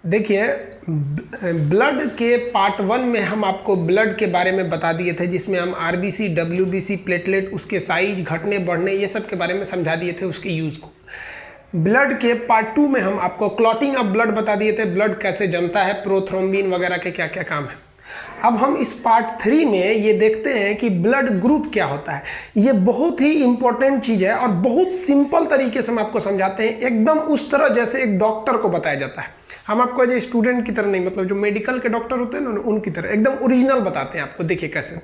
देखिए, ब्लड के पार्ट 1 में हम आपको ब्लड के बारे में बता दिए थे, जिसमें हम आरबीसी, डब्ल्यूबीसी, प्लेटलेट, उसके साइज, घटने बढ़ने, ये सब के बारे में समझा दिए थे, उसके यूज़ को। ब्लड के पार्ट 2 में हम आपको क्लॉटिंग ऑफ ब्लड बता दिए थे, ब्लड कैसे जमता है, प्रोथ्रोम्बिन वगैरह के क्या क्या काम है। अब हम इस पार्ट 3 में ये देखते हैं कि ब्लड ग्रुप क्या होता है। ये बहुत ही इंपॉर्टेंट चीज़ है और बहुत सिंपल तरीके से हम आपको समझाते हैं, एकदम उस तरह जैसे एक डॉक्टर को बताया जाता है। हम आपको एज स्टूडेंट की तरह नहीं, मतलब जो मेडिकल के डॉक्टर होते हैं ना, उनकी तरह एकदम ओरिजिनल बताते हैं आपको। देखिए कैसे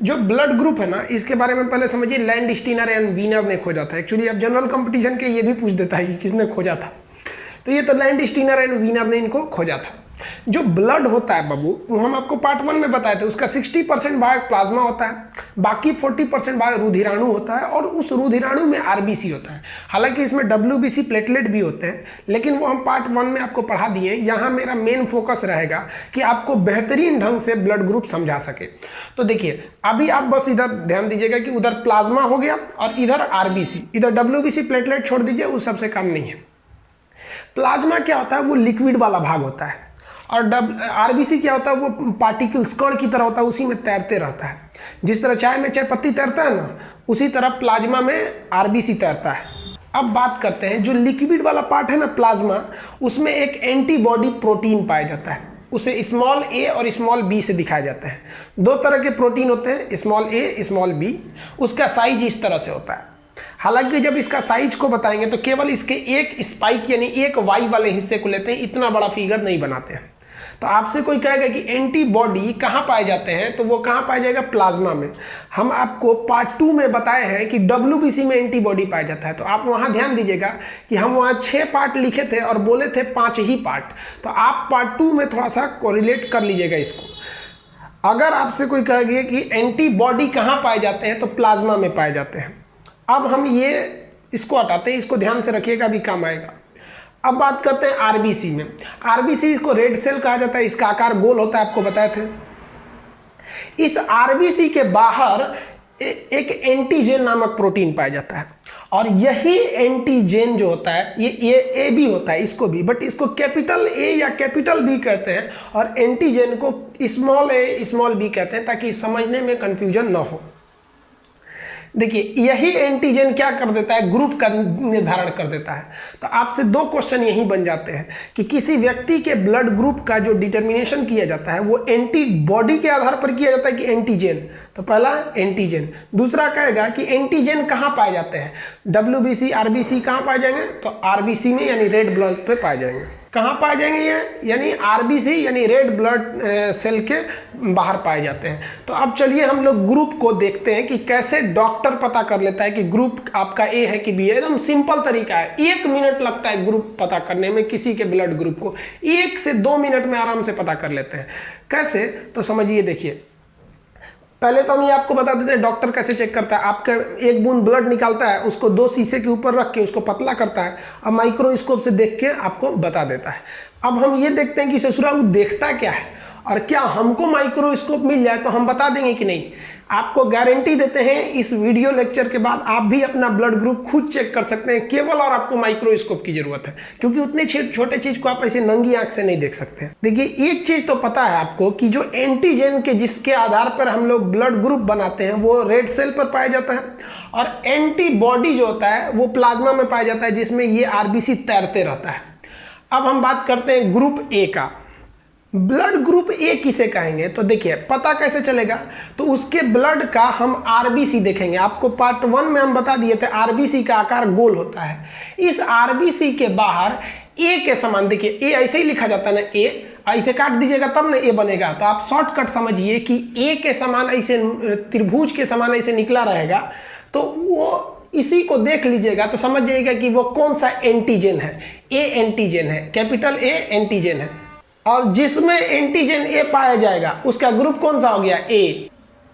जो ब्लड ग्रुप है ना, इसके बारे में पहले समझिए। लैंडस्टीनर एंड वीनर ने खोजा था। एक्चुअली अब जनरल कंपटीशन के ये भी पूछ देता है कि किसने खोजा था, तो ये तो लैंडस्टीनर एंड वीनर ने इनको खोजा था। जो ब्लड होता है बाबू, वो हम आपको पार्ट 1 में बताए थे, उसका 60% भाग प्लाज्मा होता है, बाकी 40% भाग रुधिराणु होता है, और उस रुधिराणु में आरबीसी होता है। हालांकि इसमें डब्ल्यूबीसी, प्लेटलेट भी होते हैं, लेकिन वो हम पार्ट 1 में आपको पढ़ा दिए। यहाँ मेरा मेन फोकस रहेगा कि आपको बेहतरीन ढंग से ब्लड ग्रुप समझा सके। तो देखिए, अभी आप बस इधर ध्यान दीजिएगा कि उधर प्लाज्मा हो गया और इधर आरबीसी, इधर डब्ल्यूबीसी, प्लेटलेट छोड़ दीजिए, उस सबसे काम नहीं है। प्लाज्मा क्या होता है, वो लिक्विड वाला भाग होता है, और आरबीसी क्या होता है, वो पार्टिकल्स, कण की तरह होता है, उसी में तैरते रहता है। जिस तरह चाय में चाय पत्ती तैरता है ना, उसी तरह प्लाज्मा में आरबीसी तैरता है। अब बात करते हैं जो लिक्विड वाला पार्ट है ना प्लाज्मा, उसमें एक एंटीबॉडी प्रोटीन पाया जाता है। उसे स्मॉल ए और स्मॉल बी से दिखाया जाता है। दो तरह के प्रोटीन होते हैं, स्मॉल ए, स्मॉल बी। उसका साइज इस तरह से होता है। हालांकि जब इसका साइज को बताएंगे तो केवल इसके एक स्पाइक यानी एक वाई वाले हिस्से को लेते हैं, इतना बड़ा फिगर नहीं बनाते हैं। तो आपसे कोई कहेगा कि एंटीबॉडी कहाँ पाए जाते हैं, तो वो कहाँ पाया जाएगा, प्लाज्मा में। हम आपको पार्ट 2 में बताए हैं कि डब्ल्यूबीसी में एंटीबॉडी पाया जाता है। तो आप वहाँ ध्यान दीजिएगा कि हम वहाँ 6 पार्ट लिखे थे और बोले थे 5 ही पार्ट। तो आप पार्ट 2 में थोड़ा सा कोरिलेट कर लीजिएगा इसको। अगर आपसे कोई कहेगा कि एंटीबॉडी कहाँ पाए जाते हैं, तो प्लाज्मा में पाए जाते हैं। अब हम ये इसको हटाते हैं, इसको ध्यान से रखिएगा, अभी काम आएगा। अब बात करते हैं आरबीसी में। आरबीसी इसको रेड सेल कहा जाता है, इसका आकार गोल होता है, आपको बताए थे। इस आरबीसी के बाहर एक एंटीजेन नामक प्रोटीन पाया जाता है, और यही एंटीजेन जो होता है, ये ए भी होता है इसको भी, बट इसको कैपिटल ए या कैपिटल बी कहते हैं, और एंटीजेन को स्मॉल ए स्मॉल बी कहते हैं, ताकि समझने में कंफ्यूजन ना हो। देखिए, यही एंटीजन क्या कर देता है, ग्रुप का निर्धारण कर देता है। तो आपसे 2 क्वेश्चन यही बन जाते हैं कि किसी व्यक्ति के ब्लड ग्रुप का जो डिटर्मिनेशन किया जाता है, वो एंटीबॉडी के आधार पर किया जाता है कि एंटीजन। तो पहला एंटीजन, दूसरा कहेगा कि एंटीजन कहाँ पाए जाते हैं, डब्ल्यूबीसी, आरबीसी कहाँ पाए जाएंगे, तो आरबीसी में यानी रेड ब्लड पे पाए जाएंगे। कहाँ पाए जाएंगे ये, यानी आरबीसी यानी रेड ब्लड सेल के बाहर पाए जाते हैं। तो अब चलिए हम लोग ग्रुप को देखते हैं कि कैसे डॉक्टर पता कर लेता है कि ग्रुप आपका ए है कि बी है। एकदम सिंपल तरीका है, 1 मिनट लगता है ग्रुप पता करने में। किसी के ब्लड ग्रुप को 1 से 2 मिनट में आराम से पता कर लेते हैं। कैसे, तो समझिए। देखिए, पहले तो हम ये आपको बता देते हैं डॉक्टर कैसे चेक करता है। आपका 1 बूंद ब्लड निकालता है, उसको 2 शीशे के ऊपर रख के उसको पतला करता है, अब माइक्रोस्कोप से देख के आपको बता देता है। अब हम ये देखते हैं कि ससुरा वो देखता क्या है, और क्या हमको माइक्रोस्कोप मिल जाए तो हम बता देंगे कि नहीं। आपको गारंटी देते हैं इस वीडियो लेक्चर के बाद आप भी अपना ब्लड ग्रुप खुद चेक कर सकते हैं, केवल और आपको माइक्रोस्कोप की जरूरत है, क्योंकि उतने छोटे चीज को आप ऐसे नंगी आंख से नहीं देख सकते। देखिए, एक चीज तो पता है आपको कि जो एंटीजन के जिसके आधार पर हम लोग ब्लड ग्रुप बनाते हैं, वो रेड सेल पर पाया जाता है, और एंटीबॉडी जो होता है वो प्लाज्मा में पाया जाता है, जिसमें ये आरबीसी तैरते रहता है। अब हम बात करते हैं ग्रुप ए का। ब्लड ग्रुप ए किसे कहेंगे, तो देखिए पता कैसे चलेगा, तो उसके ब्लड का हम आरबीसी देखेंगे। आपको पार्ट 1 में हम बता दिए थे आरबीसी का आकार गोल होता है। इस आरबीसी के बाहर ए के समान, देखिए ए ऐसे ही लिखा जाता है ना, ए ऐसे काट दीजिएगा तब ना ए बनेगा। तो आप शॉर्टकट समझिए कि ए के समान ऐसे त्रिभुज के समान ऐसे निकला रहेगा, तो वो इसी को देख लीजिएगा तो समझ जाइएगा कि वो कौन सा एंटीजन है। ए एंटीजन है, कैपिटल ए एंटीजन है, और जिसमें एंटीजन ए पाया जाएगा उसका ग्रुप कौन सा हो गया, ए।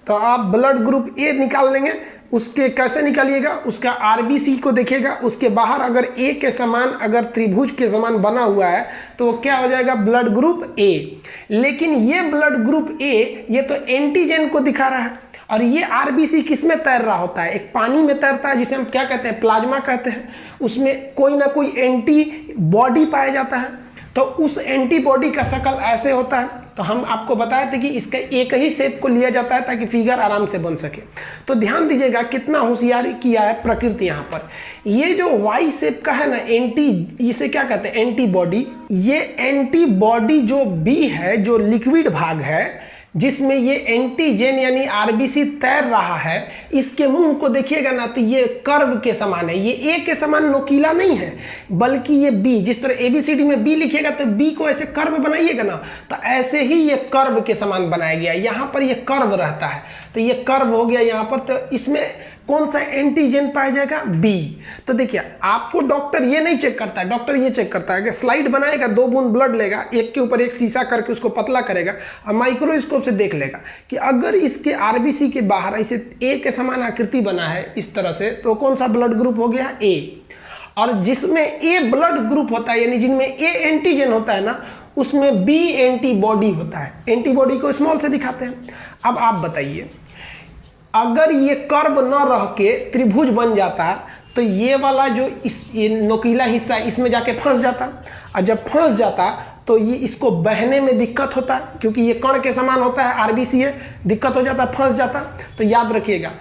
तो आप ब्लड ग्रुप ए निकाल लेंगे। उसके कैसे निकालिएगा, उसका आरबीसी को देखिएगा, उसके बाहर अगर ए के समान, अगर त्रिभुज के समान बना हुआ है तो वो क्या हो जाएगा, ब्लड ग्रुप ए। लेकिन ये ब्लड ग्रुप ए ये तो एंटीजन को दिखा रहा है, और ये आरबीसी किस में तैर रहा होता है, एक पानी में तैरता है, जिसे हम क्या कहते हैं, प्लाज्मा कहते हैं। उसमें कोई ना कोई एंटीबॉडी पाया जाता है। तो उस एंटीबॉडी का शक्ल ऐसे होता है। तो हम आपको बताए थे कि इसका एक ही शेप को लिया जाता है ताकि फिगर आराम से बन सके। तो ध्यान दीजिएगा कितना होशियारी किया है प्रकृति यहाँ पर। ये जो वाई शेप का है ना इसे क्या कहते हैं, एंटीबॉडी। ये एंटीबॉडी जो बी है, जो लिक्विड भाग है जिसमें ये एंटीजन यानी आरबीसी तैर रहा है, इसके मुंह को देखिएगा ना तो ये कर्व के समान है। ये ए के समान नोकीला नहीं है, बल्कि ये बी, जिस तरह एबीसीडी में बी लिखिएगा तो बी को ऐसे कर्व बनाइएगा ना, तो ऐसे ही ये कर्व के समान बनाया गया। यहाँ पर ये कर्व रहता है, तो ये कर्व हो गया यहाँ पर। तो इसमें कौन सा एंटीजन पाया जाएगा, बी। तो देखिए आपको डॉक्टर ये नहीं चेक करता है, डॉक्टर ये चेक करता है कि स्लाइड बनाएगा, 2 बूंद ब्लड लेगा, एक के ऊपर एक शीशा करके उसको पतला करेगा और माइक्रोस्कोप से देख लेगा कि अगर इसके आरबीसी के बाहर ऐसे ए के समान आकृति बना है इस तरह से, तो कौन सा ब्लड ग्रुप हो गया, ए। और जिसमें ए ब्लड ग्रुप होता है यानी जिनमें ए एंटीजन होता है ना, उसमें बी एंटीबॉडी होता है। एंटीबॉडी को स्मॉल से दिखाते हैं। अब आप बताइए, अगर ये कर्व न रह के त्रिभुज बन जाता तो ये वाला जो ये नोकीला हिस्सा इसमें जाके फंस जाता, और जब फंस जाता तो ये इसको बहने में दिक्कत होता है, क्योंकि ये कण के समान होता है, आरबीसी है, दिक्कत हो जाता, फंस जाता। तो याद रखिएगा,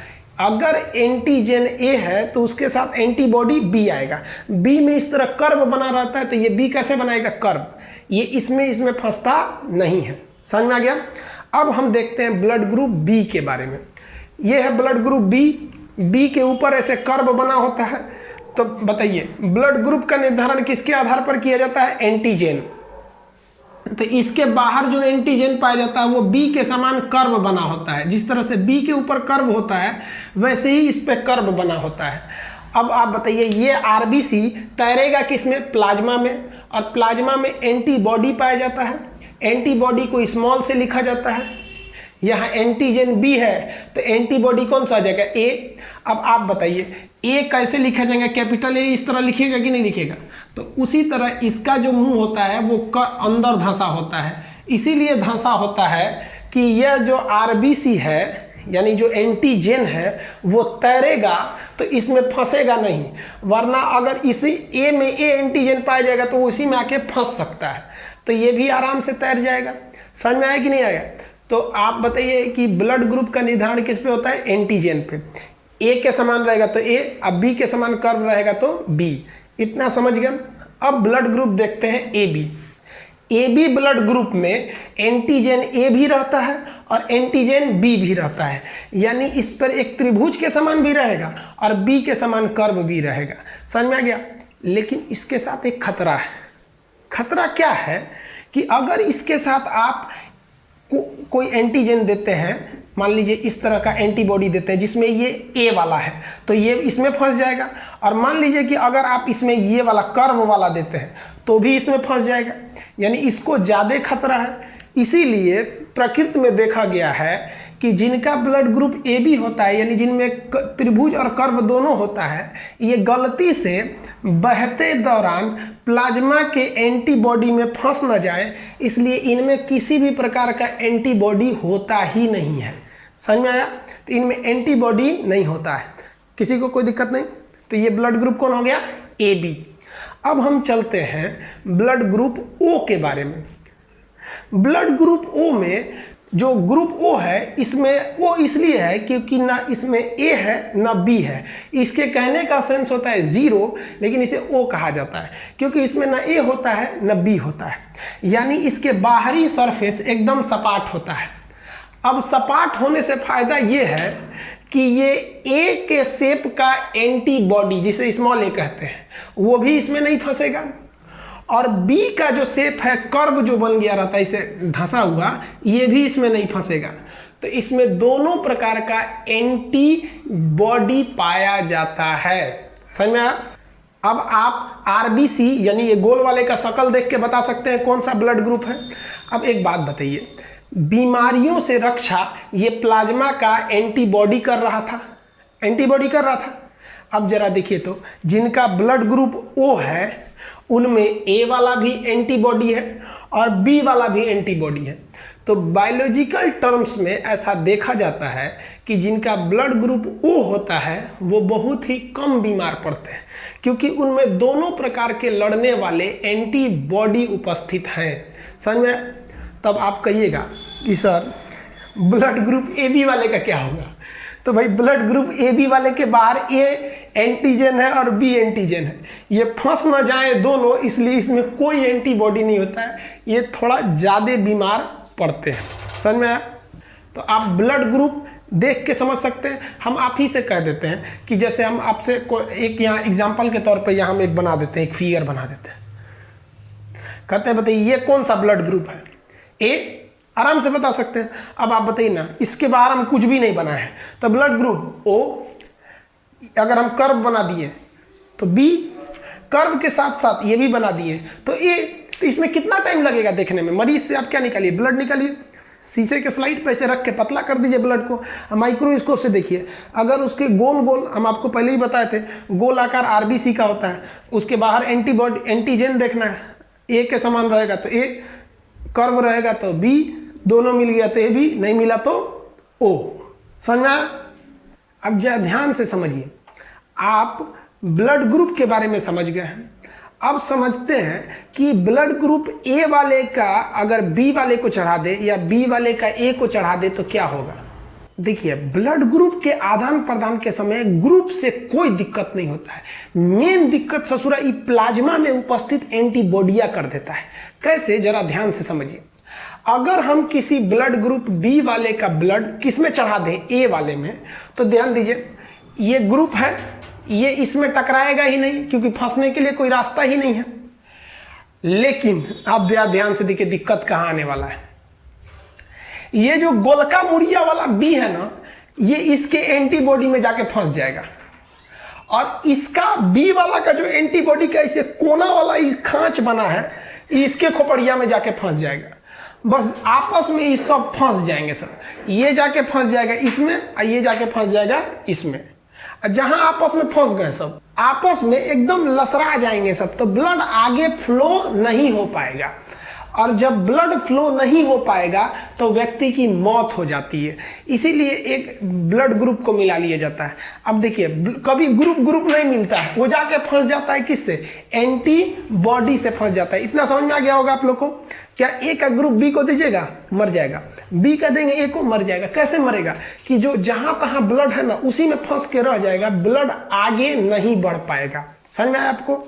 अगर एंटीजन ए है तो उसके साथ एंटीबॉडी बी आएगा। बी में इस तरह कर्व बना रहता है, तो ये बी कैसे बनाएगा, कर्व। ये इसमें फंसता नहीं है। समझ में आ गया। अब हम देखते हैं ब्लड ग्रुप बी के बारे में। ये है ब्लड ग्रुप बी। बी के ऊपर ऐसे कर्व बना होता है। तो बताइए ब्लड ग्रुप का निर्धारण किसके आधार पर किया जाता है, एंटीजन। तो इसके बाहर जो एंटीजन पाया जाता है वो बी के समान कर्व बना होता है। जिस तरह से बी के ऊपर कर्व होता है वैसे ही इस पे कर्व बना होता है। अब आप बताइए ये आरबीसी तैरेगा किसमें, प्लाज्मा में, और प्लाज्मा में एंटीबॉडी पाया जाता है। एंटीबॉडी को स्मॉल से लिखा जाता है। यहाँ एंटीजन बी है तो एंटीबॉडी कौन सा आ जाएगा, ए। अब आप बताइए ए कैसे लिखा जाएगा, कैपिटल ए इस तरह लिखिएगा कि नहीं लिखेगा। तो उसी तरह इसका जो मुंह होता है वो अंदर धंसा होता है। इसीलिए धंसा होता है कि यह जो आरबीसी है यानी जो एंटीजन है वो तैरेगा तो इसमें फंसेगा नहीं, वरना अगर इसी ए में ए एंटीजन पाया जाएगा तो वो इसी में आके फंस सकता है। तो ये भी आराम से तैर जाएगा। समझ में आया कि नहीं आया। तो आप बताइए कि ब्लड ग्रुप का निर्धारण किस पे होता है, एंटीजन पे। ए के समान रहेगा तो ए, अब बी के समान कर्व रहेगा तो बी। इतना समझ गए। अब ब्लड ग्रुप देखते हैं A B. A B blood group में एंटीजन ए भी रहता है और एंटीजन बी भी रहता है, यानी इस पर एक त्रिभुज के समान भी रहेगा और बी के समान कर्व भी रहेगा। समझ में आ गया। लेकिन इसके साथ एक खतरा है। खतरा क्या है कि अगर इसके साथ आप कोई एंटीजन देते हैं, मान लीजिए इस तरह का एंटीबॉडी देते हैं जिसमें ये ए वाला है तो ये इसमें फंस जाएगा, और मान लीजिए कि अगर आप इसमें ये वाला कर्व वाला देते हैं तो भी इसमें फंस जाएगा, यानी इसको ज़्यादा खतरा है। इसीलिए प्रकृति में देखा गया है कि जिनका ब्लड ग्रुप ए बी होता है यानी जिनमें त्रिभुज और कर्व दोनों होता है, ये गलती से बहते दौरान प्लाज्मा के एंटीबॉडी में फंस न जाए, इसलिए इनमें किसी भी प्रकार का एंटीबॉडी होता ही नहीं है। समझ में आया। तो इनमें एंटीबॉडी नहीं होता है, किसी को कोई दिक्कत नहीं। तो ये ब्लड ग्रुप कौन हो गया, ए बी। अब हम चलते हैं ब्लड ग्रुप ओ के बारे में। ब्लड ग्रुप ओ में जो ग्रुप ओ है, इसमें ओ इसलिए है क्योंकि ना इसमें ए है ना बी है। इसके कहने का सेंस होता है 0, लेकिन इसे ओ कहा जाता है क्योंकि इसमें ना ए होता है ना बी होता है, यानी इसके बाहरी सरफेस एकदम सपाट होता है। अब सपाट होने से फायदा ये है कि ये ए के शेप का एंटीबॉडी जिसे स्मॉल ए कहते हैं वो भी इसमें नहीं फंसेगा, और बी का जो शेप है, कर्व जो बन गया रहता है इसे धंसा हुआ, ये भी इसमें नहीं फंसेगा। तो इसमें दोनों प्रकार का एंटीबॉडी पाया जाता है। समझ में आया। अब आप आरबीसी यानी ये गोल वाले का शक्ल देख के बता सकते हैं कौन सा ब्लड ग्रुप है। अब एक बात बताइए, बीमारियों से रक्षा ये प्लाज्मा का एंटीबॉडी कर रहा था, एंटीबॉडी कर रहा था। अब जरा देखिए तो जिनका ब्लड ग्रुप ओ है उनमें ए वाला भी एंटीबॉडी है और बी वाला भी एंटीबॉडी है। तो बायोलॉजिकल टर्म्स में ऐसा देखा जाता है कि जिनका ब्लड ग्रुप ओ होता है वो बहुत ही कम बीमार पड़ते हैं, क्योंकि उनमें दोनों प्रकार के लड़ने वाले एंटीबॉडी उपस्थित हैं। समझ में? तब आप कहिएगा कि sir blood group A B वाले का क्या होगा? तो भाई ब्लड ग्रुप ए बी वाले के बाहर ए एंटीजन है और बी एंटीजन है, ये फंस ना जाए दोनों, इसलिए इसमें कोई एंटीबॉडी नहीं होता है, ये थोड़ा ज़्यादा बीमार पड़ते हैं। समझ में आया? तो आप ब्लड ग्रुप देख के समझ सकते हैं। हम आप ही से कह देते हैं कि जैसे हम आपसे एक यहाँ एग्जाम्पल के तौर पे यहाँ हम एक बना देते हैं, एक फिगर बना देते हैं, कहते हैं बताइए ये कौन सा ब्लड ग्रुप है? ए, आराम से बता सकते हैं। अब आप बताइए ना, इसके बाहर हम कुछ भी नहीं बनाए हैं, तो ब्लड ग्रुप ओ, अगर हम कर्व बना दिए तो बी, कर्व के साथ साथ ये भी बना दिए तो ए, तो इसमें कितना टाइम लगेगा देखने में? मरीज से आप क्या निकालिए? ब्लड निकालिए, शीशे के स्लाइड पे ऐसे रख के पतला कर दीजिए ब्लड को, माइक्रोस्कोप से देखिए, अगर उसके गोल गोल, हम आपको पहले ही बताए थे, गोल आकार आरबीसी का होता है, उसके बाहर एंटीबॉडी एंटीजन देखना है, ए के समान रहेगा तो ए, कर्व रहेगा तो बी, दोनों मिल गया तो ए बी, नहीं मिला तो ओ। समझ आया? अब जरा ध्यान से समझिए, आप ब्लड ग्रुप के बारे में समझ गए हैं, अब समझते हैं कि ब्लड ग्रुप ए वाले का अगर बी वाले को चढ़ा दे या बी वाले का ए को चढ़ा दे तो क्या होगा। देखिए, ब्लड ग्रुप के आदान प्रदान के समय ग्रुप से कोई दिक्कत नहीं होता है, मेन दिक्कत ससुरा ई प्लाज्मा में उपस्थित एंटीबॉडिया कर देता है। कैसे? जरा ध्यान से समझिए। अगर हम किसी ब्लड ग्रुप बी वाले का ब्लड किस में चढ़ा दें? ए वाले में, तो ध्यान दीजिए, ये ग्रुप है, ये इसमें टकराएगा ही नहीं क्योंकि फंसने के लिए कोई रास्ता ही नहीं है। लेकिन आप ध्यान से देखिए दिक्कत कहां आने वाला है। ये जो गोलका मुड़िया वाला बी है ना, ये इसके एंटीबॉडी में जाके फंस जाएगा, और इसका बी वाला का जो एंटीबॉडी का इसे कोना वाला खांच बना है, इसके खोपड़िया में जाके फंस जाएगा। बस आपस में ये सब फंस जाएंगे सर, ये जाके फंस जाएगा इसमें और ये जाके फंस जाएगा इसमें। जहां आपस में फंस गए सब, आपस में एकदम लसरा जाएंगे सब, तो ब्लड आगे फ्लो नहीं हो पाएगा, और जब ब्लड फ्लो नहीं हो पाएगा तो व्यक्ति की मौत हो जाती है। इसीलिए एक ब्लड ग्रुप को मिला लिया जाता है। अब देखिए, कभी ग्रुप नहीं मिलता है, वो जाके फंस जाता है किससे? एंटीबॉडी से फंस जाता है। इतना समझ में आ गया होगा आप लोग को। क्या ए का ग्रुप बी को दीजिएगा, मर जाएगा, बी का देंगे ए को, मर जाएगा। कैसे मरेगा? कि जो जहां तहां ब्लड है ना, उसी में फंस के रह जाएगा, ब्लड आगे नहीं बढ़ पाएगा। समझ में आया आपको?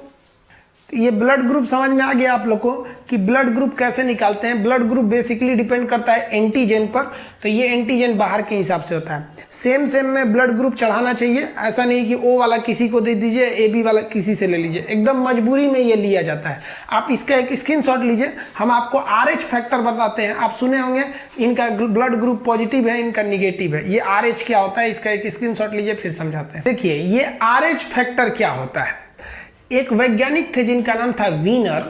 ये ब्लड ग्रुप समझ में आ गया आप लोग को कि ब्लड ग्रुप कैसे निकालते हैं। ब्लड ग्रुप बेसिकली डिपेंड करता है एंटीजन पर, तो ये एंटीजन बाहर के हिसाब से होता है। सेम में ब्लड ग्रुप चढ़ाना चाहिए, ऐसा नहीं कि ओ वाला किसी को दे दीजिए, ए बी वाला किसी से ले लीजिए, एकदम मजबूरी में ये लिया जाता है। आप इसका एक स्क्रीनशॉट लीजिए, हम आपको RH फैक्टर बताते हैं। आप सुने होंगे इनका ब्लड ग्रुप पॉजिटिव है, इनका निगेटिव है। ये RH क्या होता है, इसका एक स्क्रीनशॉट लीजिए, फिर समझाते हैं। देखिए, ये RH फैक्टर क्या होता है। एक वैज्ञानिक थे जिनका नाम था वीनर,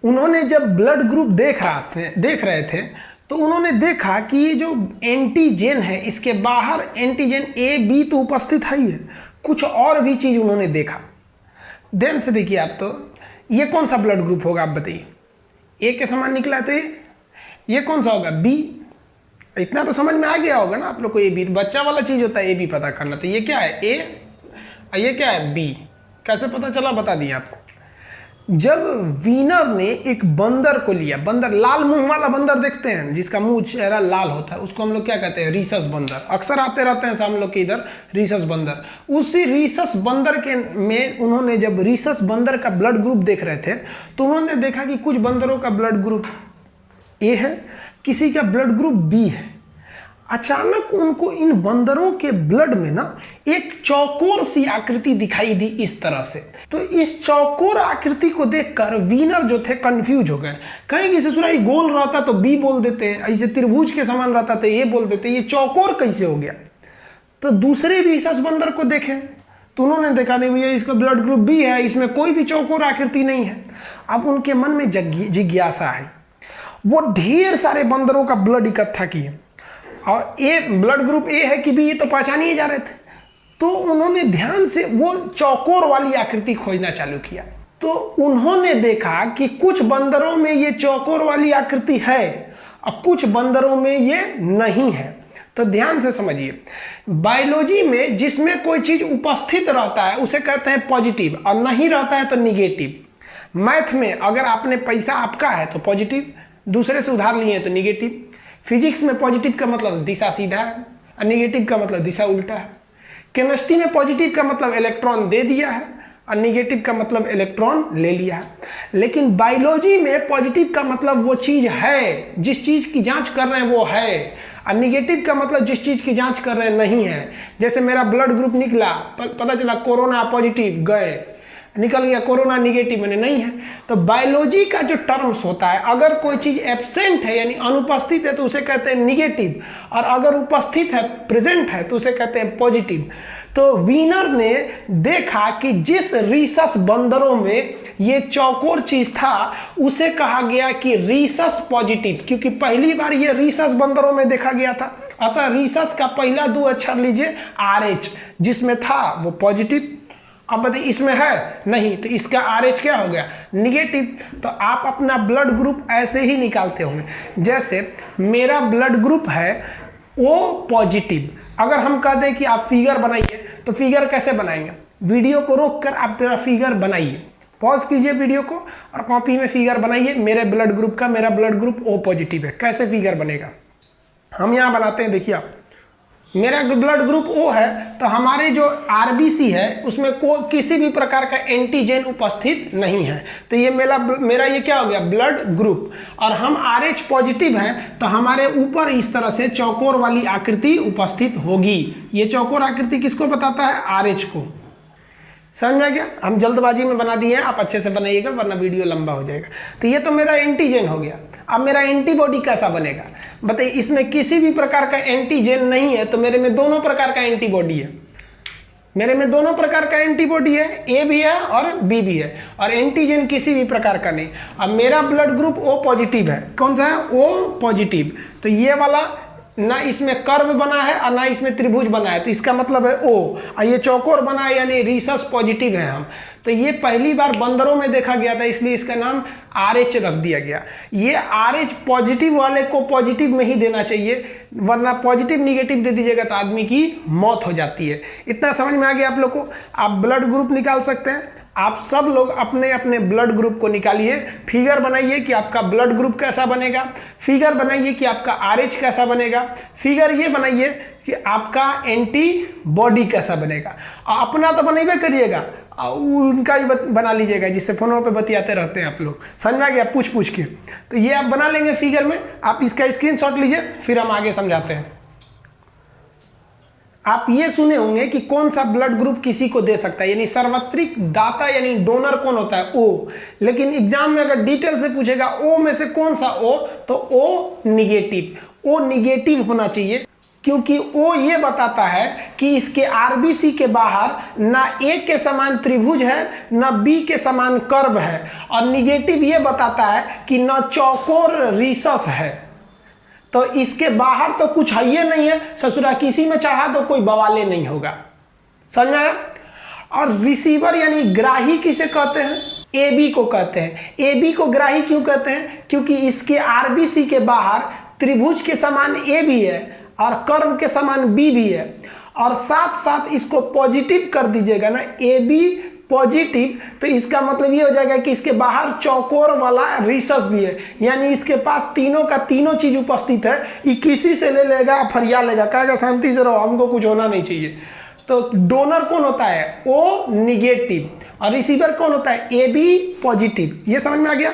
उन्होंने जब ब्लड ग्रुप देख रहे थे तो उन्होंने देखा कि ये जो एंटीजन है, इसके बाहर एंटीजन ए बी तो उपस्थित है ही है, कुछ और भी चीज उन्होंने देखा। ध्यान से देखिए आप, तो ये कौन सा ब्लड ग्रुप होगा आप बताइए? ए के समान निकला तो ये कौन सा होगा? बी। इतना तो समझ में आ गया होगा ना आप लोग को। ए बी बच्चा वाला चीज होता है, ए बी पता करना। तो ये क्या है? ए, और ये क्या है? बी। कैसे पता चला? बता दिया आपको। जब वीनर ने एक बंदर को लिया, बंदर, लाल मुंह वाला बंदर देखते हैं जिसका मुंह चेहरा लाल होता है, उसको हम लोग क्या कहते हैं? रीसस बंदर। अक्सर आते रहते हैं हम लोग के इधर रीसस बंदर। उसी रीसस बंदर के में उन्होंने जब रीसस बंदर का ब्लड ग्रुप देख रहे थे तो उन्होंने देखा कि कुछ बंदरों का ब्लड ग्रुप ए है, किसी का ब्लड ग्रुप बी है। अचानक उनको इन बंदरों के ब्लड में ना एक चौकोर सी आकृति दिखाई दी इस तरह से। तो इस चौकोर आकृति को देखकर वीनर जो थे कंफ्यूज हो गए। कहीं कि ससुरा ये गोल रहता तो बी बोल देते, ऐसे त्रिभुज के समान रहता तो ये बोल देते, ये चौकोर कैसे हो गया? तो दूसरे रीसस बंदर को देखें तो उन्होंने देखा नहीं भैया इसका ब्लड ग्रुप बी है, इसमें कोई भी चौकोर आकृति नहीं है। अब उनके मन में जिज्ञासा है, वो ढेर सारे बंदरों का ब्लड इकट्ठा किए और ए ब्लड ग्रुप ए है कि बी, ये तो पहचान ही जा रहे थे। तो उन्होंने ध्यान से वो चौकोर वाली आकृति खोजना चालू किया। तो उन्होंने देखा कि कुछ बंदरों में ये चौकोर वाली आकृति है और कुछ बंदरों में ये नहीं है। तो ध्यान से समझिए, बायोलॉजी में जिसमें कोई चीज उपस्थित रहता है उसे कहते हैं पॉजिटिव और नहीं रहता है तो निगेटिव। मैथ में अगर आपने पैसा आपका है तो पॉजिटिव, दूसरे से उधार लिए हैं तो निगेटिव। फिजिक्स में पॉजिटिव का मतलब दिशा सीधा है और निगेटिव का मतलब दिशा उल्टा है। केमिस्ट्री में पॉजिटिव का मतलब इलेक्ट्रॉन दे दिया है और निगेटिव का मतलब इलेक्ट्रॉन ले लिया है। लेकिन बायोलॉजी में पॉजिटिव का मतलब वो चीज है, जिस चीज की जांच कर रहे हैं वो है, और निगेटिव का मतलब जिस चीज की जांच कर रहे हैं नहीं है। जैसे मेरा ब्लड ग्रुप निकला, पता चला कोरोना पॉजिटिव, गए, निकल गया कोरोना निगेटिव, मैंने नहीं है। तो बायोलॉजी का जो टर्म्स होता है, अगर कोई चीज एब्सेंट है यानी अनुपस्थित है तो उसे कहते हैं निगेटिव, और अगर उपस्थित है प्रेजेंट है तो उसे कहते हैं पॉजिटिव। तो वीनर ने देखा कि जिस रीसस बंदरों में ये चौकोर चीज था उसे कहा गया कि रीसस पॉजिटिव, क्योंकि पहली बार ये रीसस बंदरों में देखा गया था। अतः रीसस का पहला 2 अक्षर लीजिए RH, जिसमें था वो पॉजिटिव। अब बताइए इसमें है नहीं, तो इसका RH क्या हो गया? निगेटिव। तो आप अपना ब्लड ग्रुप ऐसे ही निकालते होंगे। जैसे मेरा ब्लड ग्रुप है O पॉजिटिव, अगर हम कह दें कि आप फिगर बनाइए तो फिगर कैसे बनाएंगे? वीडियो को रोककर आप तेरा फिगर बनाइए, पॉज कीजिए वीडियो को और कॉपी में फिगर बनाइए मेरे ब्लड ग्रुप का। मेरा ब्लड ग्रुप O पॉजिटिव है, कैसे फिगर बनेगा? हम यहाँ बनाते हैं, देखिए आप, मेरा ब्लड ग्रुप O है तो हमारे जो RBC है उसमें किसी भी प्रकार का एंटीजन उपस्थित नहीं है, तो ये मेरा ये क्या हो गया? Blood group. और हम RH पॉजिटिव हैं तो हमारे ऊपर इस तरह से चौकोर वाली आकृति उपस्थित होगी। ये चौकोर आकृति किसको बताता है? RH को। समझ में आ गया? हम जल्दबाजी में बना दिए हैं, आप अच्छे से बनाइएगा वरना वीडियो लंबा हो जाएगा। तो ये तो मेरा एंटीजन हो गया। अब मेरा एंटीबॉडी कैसा बनेगा? बताइए, इसमें किसी भी प्रकार का एंटीजन नहीं है तो मेरे में दोनों प्रकार का एंटीबॉडी है। मेरे में दोनों प्रकार का एंटीबॉडी है, A भी है और B भी है, और एंटीजन किसी भी प्रकार का नहीं। अब मेरा ब्लड ग्रुप O पॉजिटिव है। कौन सा है? O positive. तो ये वाला ना इसमें कर्व बना है और ना इसमें त्रिभुज बना है, तो इसका मतलब है O, और ये चौकोर बना है यानी रीसस पॉजिटिव है हम। तो ये पहली बार बंदरों में देखा गया था, इसलिए इसका नाम RH रख दिया गया। ये RH पॉजिटिव वाले को पॉजिटिव में ही देना चाहिए, वरना पॉजिटिव निगेटिव दे दीजिएगा तो आदमी की मौत हो जाती है। इतना समझ में आ गया आप लोग को? आप ब्लड ग्रुप निकाल सकते हैं। आप सब लोग अपने अपने ब्लड ग्रुप को निकालिए, फिगर बनाइए कि आपका ब्लड ग्रुप कैसा बनेगा, फिगर बनाइए कि आपका RH कैसा बनेगा, फिगर ये बनाइए कि आपका एंटीबॉडी कैसा बनेगा। अपना तो बनाइए करिएगा, उनका ही बना लीजिएगा जिससे फोनों पे बतियाते रहते हैं आप लोग। समझ में आ गया? पूछ के तो ये आप बना लेंगे फिगर में। आप इसका स्क्रीनशॉट लीजिए, फिर हम आगे समझाते हैं। आप ये सुने होंगे कि कौन सा ब्लड ग्रुप किसी को दे सकता है, यानी सार्वत्रिक दाता यानी डोनर कौन होता है? O। लेकिन एग्जाम में अगर डिटेल से पूछेगा O में से कौन सा O, तो O निगेटिव। O निगेटिव होना चाहिए, क्योंकि O ये बताता है कि इसके RBC के बाहर ना A के समान त्रिभुज है ना B के समान कर्व है, और निगेटिव ये बताता है कि ना चौकोर रीसस है। तो इसके बाहर तो कुछ है ही नहीं है, ससुरा किसी में चाहा तो कोई बवाले नहीं होगा। समझ में आया? और रिसीवर यानी ग्राही किसे कहते हैं? AB को कहते हैं। AB को ग्राही क्यों कहते हैं? क्योंकि इसके RBC के बाहर त्रिभुज के समान A भी है और कर्व के समान B भी है, और साथ साथ इसको पॉजिटिव कर दीजिएगा ना, AB पॉजिटिव, तो इसका मतलब ये हो जाएगा कि इसके बाहर चौकोर वाला रीसस भी है, यानी इसके पास तीनों का तीनों चीज उपस्थित है। ये किसी से ले लेगा, फरिया लेगा, कहेगा शांति से रहो, हमको कुछ होना नहीं चाहिए। तो डोनर कौन होता है? O निगेटिव, और रिसीवर कौन होता है? AB positive. ये समझ में आ गया?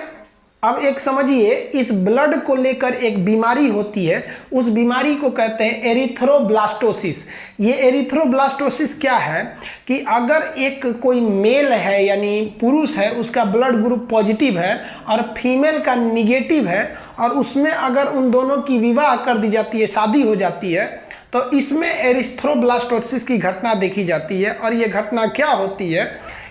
अब एक समझिए, इस ब्लड को लेकर एक बीमारी होती है, उस बीमारी को कहते हैं एरिथ्रोब्लास्टोसिस। ये एरिथ्रोब्लास्टोसिस क्या है कि अगर एक कोई मेल है यानी पुरुष है, उसका ब्लड ग्रुप पॉजिटिव है और फीमेल का निगेटिव है, और उसमें अगर उन दोनों की विवाह कर दी जाती है, शादी हो जाती है, तो इसमें एरिथ्रोब्लास्टोसिस की घटना देखी जाती है। और ये घटना क्या होती है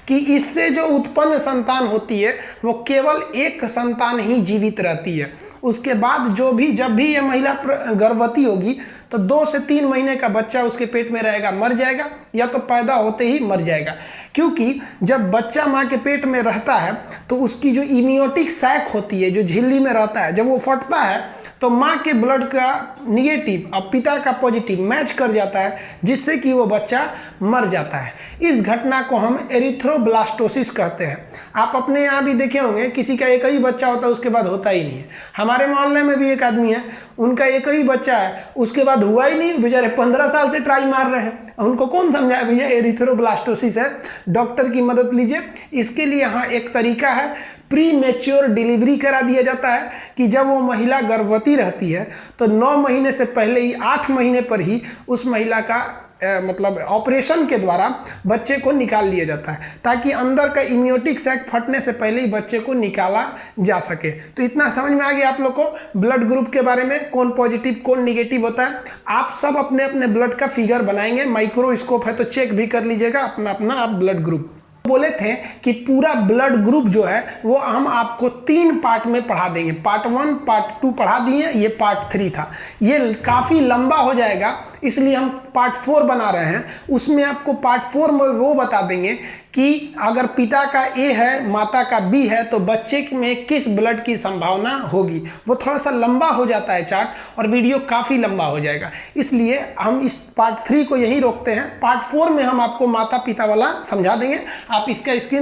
कि इससे जो उत्पन्न संतान होती है वो केवल एक संतान ही जीवित रहती है। उसके बाद जब भी ये महिला गर्भवती होगी तो 2 से 3 महीने का बच्चा उसके पेट में रहेगा, मर जाएगा, या तो पैदा होते ही मर जाएगा। क्योंकि जब बच्चा माँ के पेट में रहता है तो उसकी जो इम्यूनिटिक सैक होती है, जो झिल्ली में रहता है, जब वो फटता है तो माँ के ब्लड का निगेटिव और पिता का पॉजिटिव मैच कर जाता है, जिससे कि वो बच्चा मर जाता है। इस घटना को हम एरिथ्रोब्लास्टोसिस कहते हैं। आप अपने यहाँ भी देखे होंगे, किसी का एक ही बच्चा होता है उसके बाद होता ही नहीं है। हमारे मोहल्ले में भी एक आदमी है, उनका एक ही बच्चा है, उसके बाद हुआ ही नहीं, बेचारे 15 साल से ट्राई मार रहे हैं। उनको कौन समझाया भैया एरिथ्रोब्लास्टोसिस है, डॉक्टर की मदद लीजिए। इसके लिए यहाँ एक तरीका है, प्री मैच्योर डिलीवरी करा दिया जाता है कि जब वो महिला गर्भवती रहती है तो 9 महीने से पहले ही, 8 महीने पर ही उस महिला का मतलब ऑपरेशन के द्वारा बच्चे को निकाल लिया जाता है, ताकि अंदर का इम्यूनिटिक सैक फटने से पहले ही बच्चे को निकाला जा सके। तो इतना समझ में आ गया आप लोग को ब्लड ग्रुप के बारे में, कौन पॉजिटिव कौन निगेटिव होता है। आप सब अपने अपने ब्लड का फिगर बनाएंगे, माइक्रोस्कोप है तो चेक भी कर लीजिएगा अपना अपना आप ब्लड ग्रुप। बोले थे कि पूरा ब्लड ग्रुप जो है वो हम आपको 3 पार्ट में पढ़ा देंगे। पार्ट 1 पार्ट 2 पढ़ा दिए, ये पार्ट 3 था। ये काफ़ी लंबा हो जाएगा, इसलिए हम पार्ट 4 बना रहे हैं। उसमें आपको पार्ट 4 में वो बता देंगे कि अगर पिता का ए है माता का बी है तो बच्चे में किस ब्लड की संभावना होगी। वो थोड़ा सा लंबा हो जाता है चार्ट, और वीडियो काफ़ी लंबा हो जाएगा, इसलिए हम इस पार्ट 3 को यहीं रोकते हैं। पार्ट 4 में हम आपको माता पिता वाला समझा देंगे। आप इसका स्क्रीन